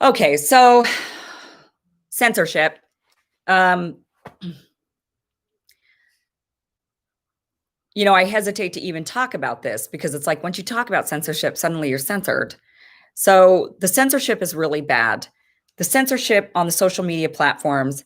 Okay, so censorship. Um, I hesitate to even talk about this because it's like once you talk about censorship, suddenly you're censored. So the censorship is really bad. The censorship on the social media platforms,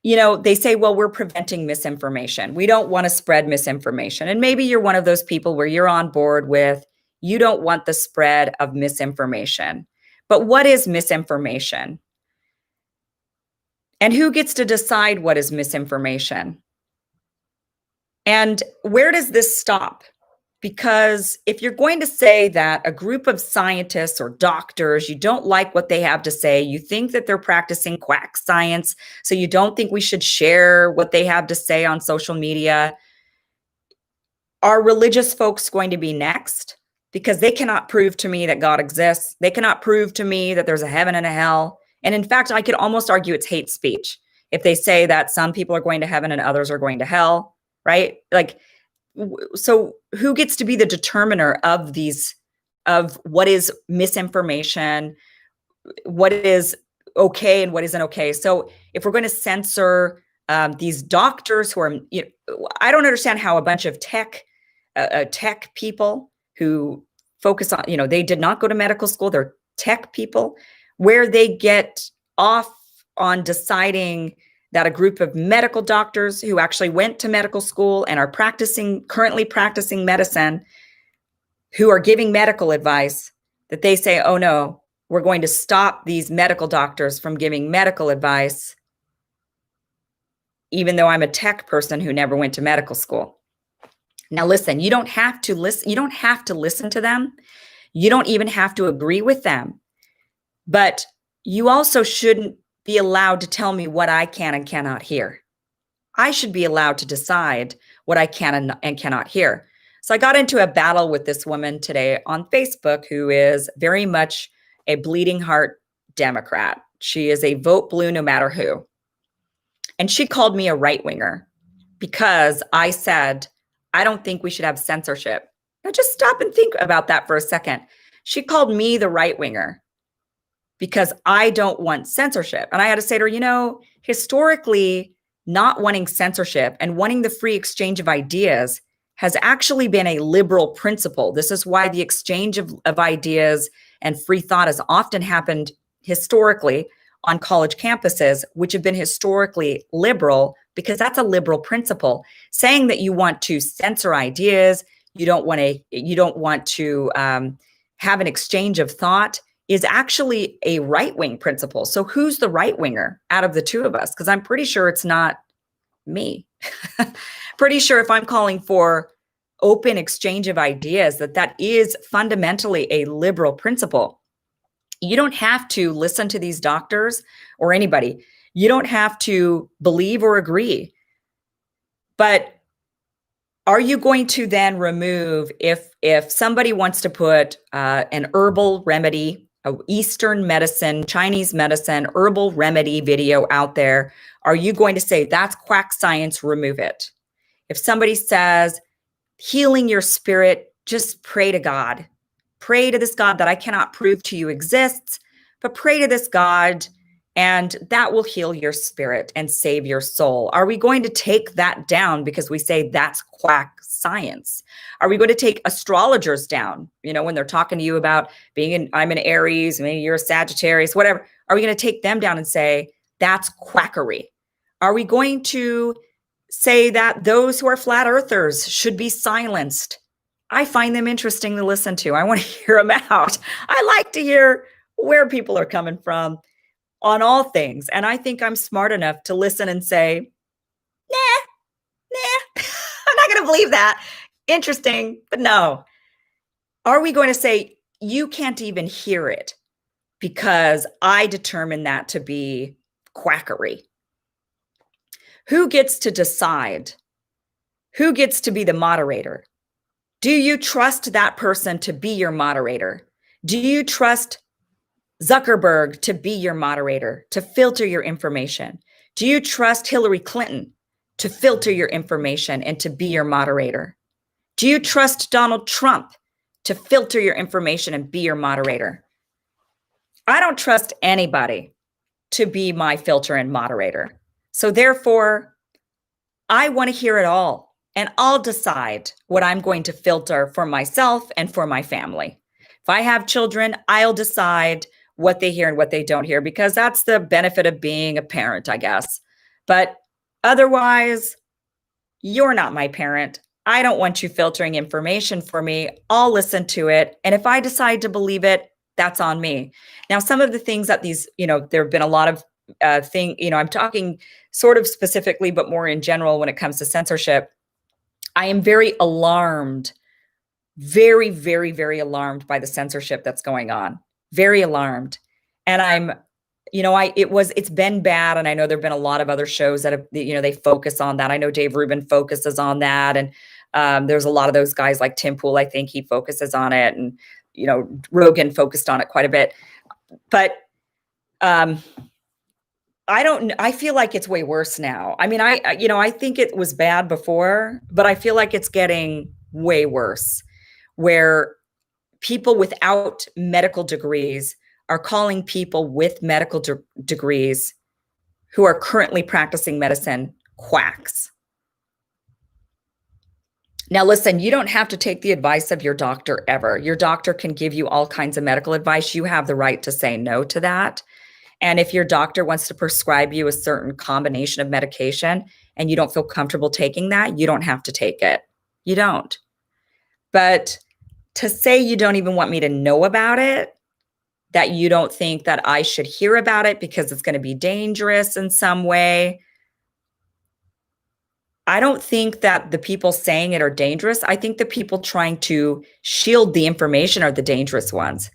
they say, well, we're preventing misinformation. We don't want to spread misinformation. And maybe you're one of those people where you're on board with, you don't want the spread of misinformation. But what is misinformation? And who gets to decide what is misinformation? And where does this stop? Because if you're going to say that a group of scientists or doctors, you don't like what they have to say, you think that they're practicing quack science, so you don't think we should share what they have to say on social media, are religious folks going to be next? Because they cannot prove to me that God exists. They cannot prove to me that there's a heaven and a hell. And in fact, I could almost argue it's hate speech if they say that some people are going to heaven and others are going to hell, right? So who gets to be the determiner of what is misinformation, what is okay and what isn't okay? So if we're going to censor these doctors who are, I don't understand how a bunch of tech people who focus on, they did not go to medical school, they're tech people, where they get off on deciding that a group of medical doctors who actually went to medical school and are currently practicing medicine, who are giving medical advice, that they say, oh no, we're going to stop these medical doctors from giving medical advice, even though I'm a tech person who never went to medical school. Now listen, you don't have to listen. You don't have to listen to them. You don't even have to agree with them. But you also shouldn't be allowed to tell me what I can and cannot hear. I should be allowed to decide what I can and cannot hear. So I got into a battle with this woman today on Facebook who is very much a bleeding heart Democrat. She is a vote blue no matter who. And she called me a right-winger because I said, I don't think we should have censorship. Now just stop and think about that for a second. She called me the right-winger because I don't want censorship. And I had to say to her, historically, not wanting censorship and wanting the free exchange of ideas has actually been a liberal principle. This is why the exchange of ideas and free thought has often happened historically on college campuses, which have been historically liberal, because that's a liberal principle. Saying that you want to censor ideas, you don't want to have an exchange of thought, is actually a right-wing principle. So who's the right-winger out of the two of us? Because I'm pretty sure it's not me. Pretty sure if I'm calling for open exchange of ideas, that is fundamentally a liberal principle. You don't have to listen to these doctors or anybody. You don't have to believe or agree. But are you going to then remove, if somebody wants to put an herbal remedy, a Eastern medicine, Chinese medicine, herbal remedy video out there, are you going to say that's quack science, remove it? If somebody says healing your spirit, just pray to God. Pray to this God that I cannot prove to you exists, but pray to this God and that will heal your spirit and save your soul. Are we going to take that down because we say that's quack science? Are we going to take astrologers down? When they're talking to you about I'm an Aries, maybe you're a Sagittarius, whatever. Are we going to take them down and say that's quackery? Are we going to say that those who are flat earthers should be silenced? I find them interesting to listen to. I want to hear them out. I like to hear where people are coming from on all things. And I think I'm smart enough to listen and say, nah, I'm not going to believe that. Interesting, but no. Are we going to say, you can't even hear it because I determine that to be quackery? Who gets to decide? Who gets to be the moderator? Do you trust that person to be your moderator? Do you trust Zuckerberg to be your moderator, to filter your information? Do you trust Hillary Clinton to filter your information and to be your moderator? Do you trust Donald Trump to filter your information and be your moderator? I don't trust anybody to be my filter and moderator. So therefore, I want to hear it all, and I'll decide what I'm going to filter for myself and for my family. If I have children, I'll decide what they hear and what they don't hear, because that's the benefit of being a parent, I guess. But otherwise, you're not my parent. I don't want you filtering information for me. I'll listen to it. And if I decide to believe it, that's on me. Now, some of the things that these, there have been a lot of I'm talking sort of specifically, but more in general when it comes to censorship. I am very alarmed, very, very, very alarmed by the censorship that's going on. Very alarmed. And it's been bad. And I know there've been a lot of other shows that have, they focus on that. I know Dave Rubin focuses on that. And there's a lot of those guys like Tim Pool, I think he focuses on it. And, Rogan focused on it quite a bit. But I feel like it's way worse now. I mean, I think it was bad before, but I feel like it's getting way worse, where people without medical degrees are calling people with medical degrees who are currently practicing medicine quacks. Now, listen, you don't have to take the advice of your doctor ever. Your doctor can give you all kinds of medical advice. You have the right to say no to that. And if your doctor wants to prescribe you a certain combination of medication and you don't feel comfortable taking that, you don't have to take it. You don't. But to say you don't even want me to know about it, that you don't think that I should hear about it because it's going to be dangerous in some way, I don't think that the people saying it are dangerous. I think the people trying to shield the information are the dangerous ones.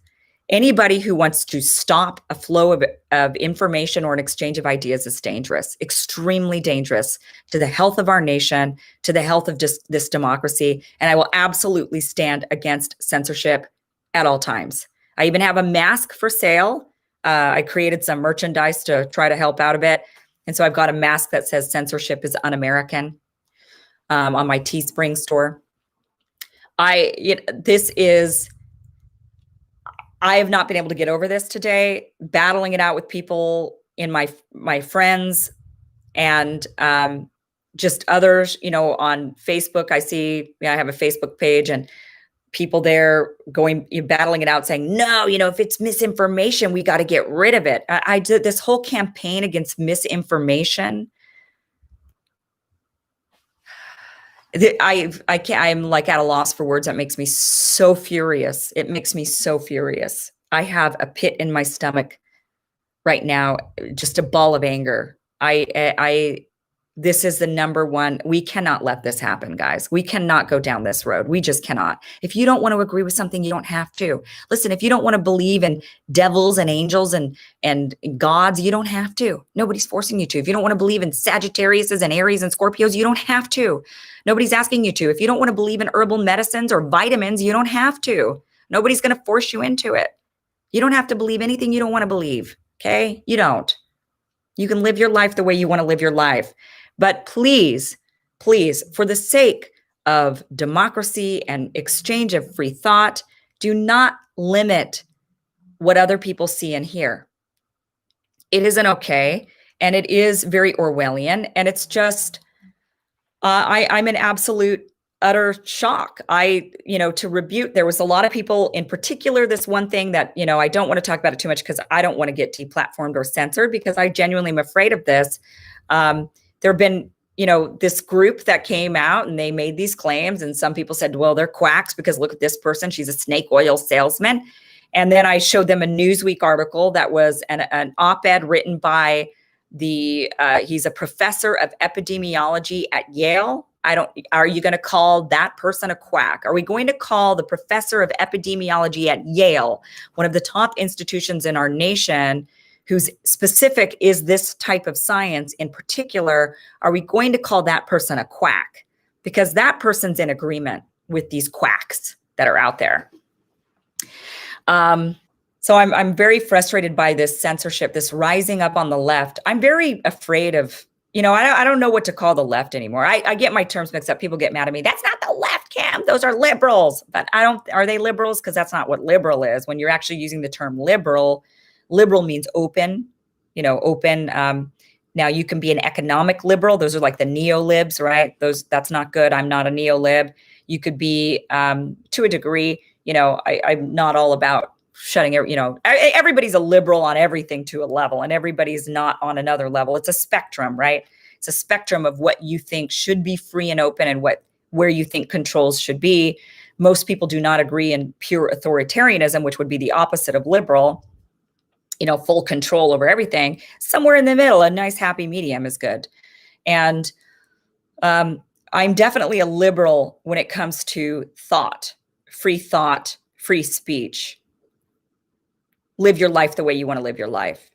Anybody who wants to stop a flow of information or an exchange of ideas is dangerous, extremely dangerous to the health of our nation, to the health of this democracy. And I will absolutely stand against censorship at all times. I even have a mask for sale. I created some merchandise to try to help out a bit. And so I've got a mask that says censorship is un-American on my Teespring store. I have not been able to get over this today, battling it out with people in my friends and just others, on Facebook. I see, I have a Facebook page and people there battling it out saying, no, if it's misinformation, we got to get rid of it. I did this whole campaign against misinformation. I'm like at a loss for words. That makes me so furious. It makes me so furious. I have a pit in my stomach right now, just a ball of anger. This is the number one. We cannot let this happen, guys. We cannot go down this road. We just cannot. If you don't want to agree with something, you don't have to. Listen, if you don't want to believe in devils and angels and gods, you don't have to. Nobody's forcing you to. If you don't want to believe in Sagittariuses and Aries and Scorpios, you don't have to. Nobody's asking you to. If you don't want to believe in herbal medicines or vitamins, you don't have to. Nobody's going to force you into it. You don't have to believe anything you don't want to believe. Okay? You don't. You can live your life the way you want to live your life. But please, please, for the sake of democracy and exchange of free thought, do not limit what other people see and hear. It isn't okay. And it is very Orwellian. And it's just, I'm in absolute, utter shock. To rebuke, there was a lot of people, in particular, this one thing that, I don't want to talk about it too much because I don't want to get deplatformed or censored, because I genuinely am afraid of this. There have been, this group that came out and they made these claims, and some people said, well, they're quacks because look at this person. She's a snake oil salesman. And then I showed them a Newsweek article that was an op-ed written by he's a professor of epidemiology at Yale. Are you going to call that person a quack? Are we going to call the professor of epidemiology at Yale, one of the top institutions in our nation, whose specific is this type of science in particular, are we going to call that person a quack? Because that person's in agreement with these quacks that are out there. So I'm very frustrated by this censorship, this rising up on the left. I'm very afraid of, I don't know what to call the left anymore. I get my terms mixed up. People get mad at me. That's not the left, Cam. Those are liberals. But are they liberals? Because that's not what liberal is. When you're actually using the term liberal, Liberal means open, open. Now you can be an economic liberal. Those are like the neo-libs, right? That's not good. I'm not a neo-lib. You could be, to a degree, I'm not all about shutting it. Everybody's a liberal on everything to a level, and everybody's not on another level. It's a spectrum, right? It's a spectrum of what you think should be free and open and where you think controls should be. Most people do not agree in pure authoritarianism, which would be the opposite of liberal, full control over everything. Somewhere in the middle, a nice happy medium is good. And I'm definitely a liberal when it comes to thought, free speech. Live your life the way you want to live your life.